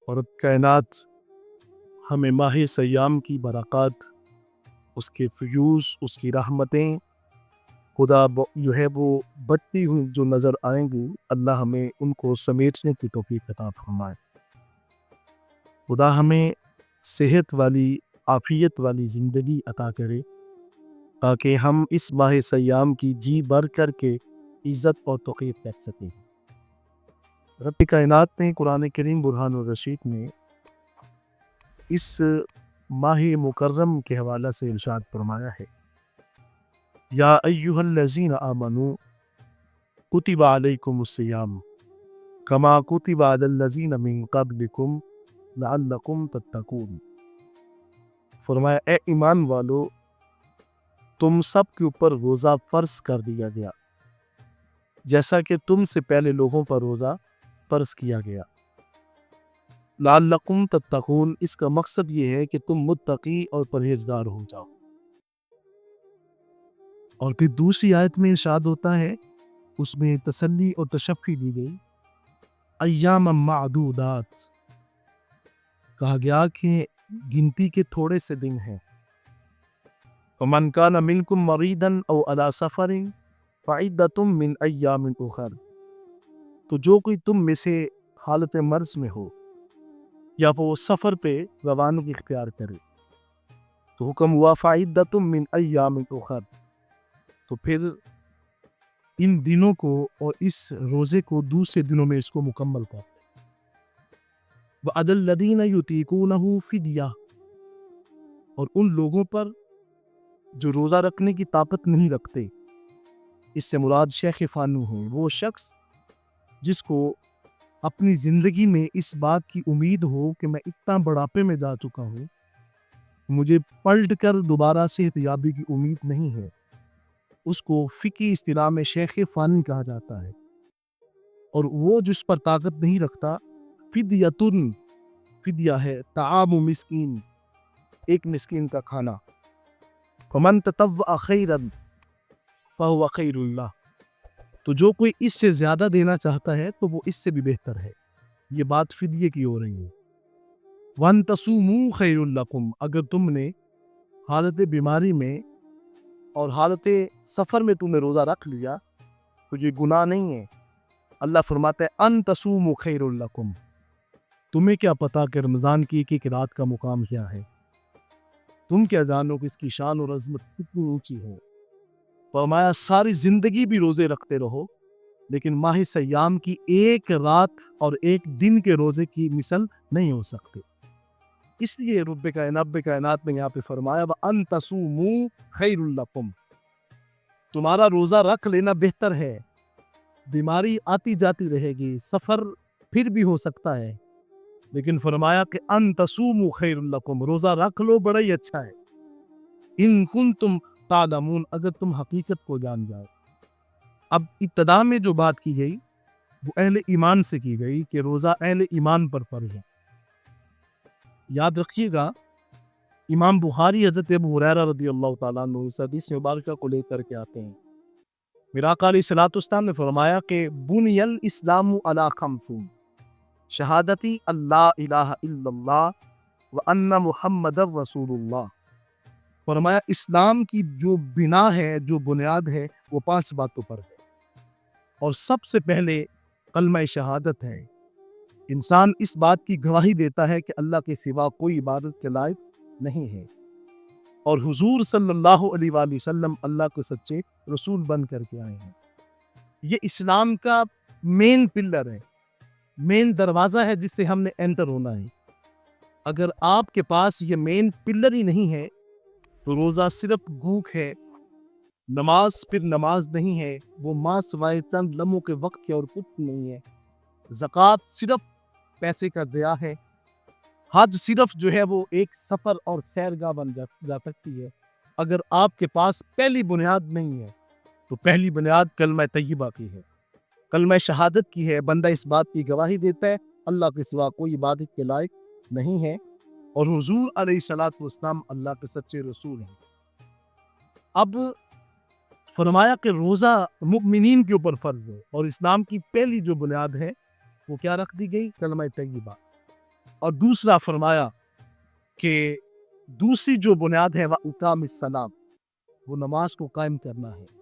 اور رب کائنات ہمیں ماہ سیام کی برکات، اس کے فیوز، اس کی رحمتیں خدا جو ہے وہ بڑھتی ہوئی جو نظر آئیں گی، اللہ ہمیں ان کو سمیٹنے کی توفیق عطا فرمائے۔ خدا ہمیں صحت والی، عافیت والی زندگی عطا کرے تاکہ ہم اس ماہ سیام کی جی بھر کر کے عزت اور توقیر کر سکیں۔ رب کائنات نے قرآن کریم برہان الرشید میں اس ماہ مکرم کے حوالے سے ارشاد فرمایا ہے، یا ایھا الذین آمنوا کتب علیکم الصیام کما کتب علی الذین من قبلکم لعلکم تتقون۔ فرمایا اے ایمان والو، تم سب کے اوپر روزہ فرض کر دیا گیا جیسا کہ تم سے پہلے لوگوں پر روزہ فرض کیا گیا۔ لعلکم تتقون، اس کا مقصد یہ ہے کہ تم متقی اور پرہیزگار ہو جاؤ۔ اور پھر دوسری آیت میں ارشاد ہوتا ہے، اس میں تسلی اور تشفی دی گئی، ایام معدودات، کہا گیا کہ گنتی کے تھوڑے سے دن ہیں۔ ومن کان منکم مریضا او علی سفر فعدۃ من ایام اخر، تو جو کوئی تم میں سے حالت مرض میں ہو یا وہ سفر پہ روانگی اختیار کرے، تو حکم ہوا فعدۃ من ایام اخر، تو پھر ان دنوں کو اور اس روزے کو دوسرے دنوں میں اس کو مکمل کر۔ وعلی الذین یطیقونہ فدیہ، اور ان لوگوں پر جو روزہ رکھنے کی طاقت نہیں رکھتے، اس سے مراد شیخ فانی ہیں، وہ شخص جس کو اپنی زندگی میں اس بات کی امید ہو کہ میں اتنا بڑھاپے میں جا چکا ہوں، مجھے پلٹ کر دوبارہ صحت یابی کی امید نہیں ہے، اس کو فقہی اصطلاح میں شیخ فانی کہا جاتا ہے۔ اور وہ جس پر طاقت نہیں رکھتا، فدیتن، فدیہ ہے طعام مسکین، ایک مسکین کا کھانا۔ فمن تطوع خیرا فہو خیر اللہ، تو جو کوئی اس سے زیادہ دینا چاہتا ہے تو وہ اس سے بھی بہتر ہے۔ یہ بات فدیے کی ہو رہی ہے۔ وَأَن تَصُومُوا خَيْرٌ لَكُمْ، اگر تم نے حالت بیماری میں اور حالت سفر میں تم نے روزہ رکھ لیا تو یہ گناہ نہیں ہے۔ اللہ فرماتا ہے ان تصوموا خیر لکم، تمہیں کیا پتا کہ رمضان کی ایک ایک رات کا مقام کیا ہے، تم کیا جانو کہ اس کی شان اور عظمت کتنی اونچی ہے۔ فرمایا ساری زندگی بھی روزے رکھتے رہو لیکن ماہ سیام کی ایک رات اور ایک دن کے روزے کی مثل نہیں ہو سکتے۔ اس لیے رب کائنات نے یہاں پہ فرمایا وَأَن تَصُومُوا خَيْرٌ لَكُمْ، تمہارا روزہ رکھ لینا بہتر ہے۔ بیماری آتی جاتی رہے گی، سفر پھر بھی ہو سکتا ہے، لیکن فرمایا کہ ان تصوموا خیر لکم، روزہ رکھ لو بڑا ہی اچھا ہے۔ ان کنتم تعلمون، اگر تم حقیقت کو جان جاؤ۔ اب ابتدا میں جو بات کی گئی وہ اہل ایمان سے کی گئی کہ روزہ اہل ایمان پر فرض ہے۔ یاد رکھیے گا، امام بخاری حضرت ابو ہریرہ رضی اللہ تعالیٰ عنہ اس حدیث مبارکہ کو لے کر کے آتے ہیں۔ میرا آقا علیہ الصلوۃ والسلام نے فرمایا کہ بنی الاسلام علی خمس، شہادتی اللہ الہ الا اللہ وان محمد رسول اللہ۔ فرمایا اسلام کی جو بنا ہے، جو بنیاد ہے، وہ 5 باتوں پر ہے، اور سب سے پہلے کلمہ شہادت ہے۔ انسان اس بات کی گواہی دیتا ہے کہ اللہ کے سوا کوئی عبادت کے لائق نہیں ہے، اور حضور صلی اللہ علیہ وآلہ وسلم اللہ کے سچے رسول بن کر کے آئے ہیں۔ یہ اسلام کا مین پلر ہے، مین دروازہ ہے جس سے ہم نے انٹر ہونا ہے۔ اگر آپ کے پاس یہ مین پلر ہی نہیں ہے تو روزہ صرف بھوک ہے، نماز پھر نماز نہیں ہے، وہ ماں سوائے چند لمحوں کے وقت کے اور کچھ نہیں ہے، زکوٰۃ صرف پیسے کا ضیاع ہے، حج صرف جو ہے وہ ایک سفر اور سیرگاہ بن جا سکتی ہے۔ اگر آپ کے پاس پہلی بنیاد نہیں ہے تو پہلی بنیاد کلمہ طیبہ کی ہے، کلمہ شہادت کی ہے۔ بندہ اس بات کی گواہی دیتا ہے اللہ کے سوا کوئی عبادت کے لائق نہیں ہے، اور حضور علیہ الصلوۃ والسلام اللہ کے سچے رسول ہیں۔ اب فرمایا کہ روزہ مؤمنین کے اوپر فرض ہے، اور اسلام کی پہلی جو بنیاد ہے وہ کیا رکھ دی گئی؟ کلمہ طیبہ۔ اور دوسرا فرمایا کہ دوسری جو بنیاد ہے وہ اقام السلام، وہ نماز کو قائم کرنا ہے.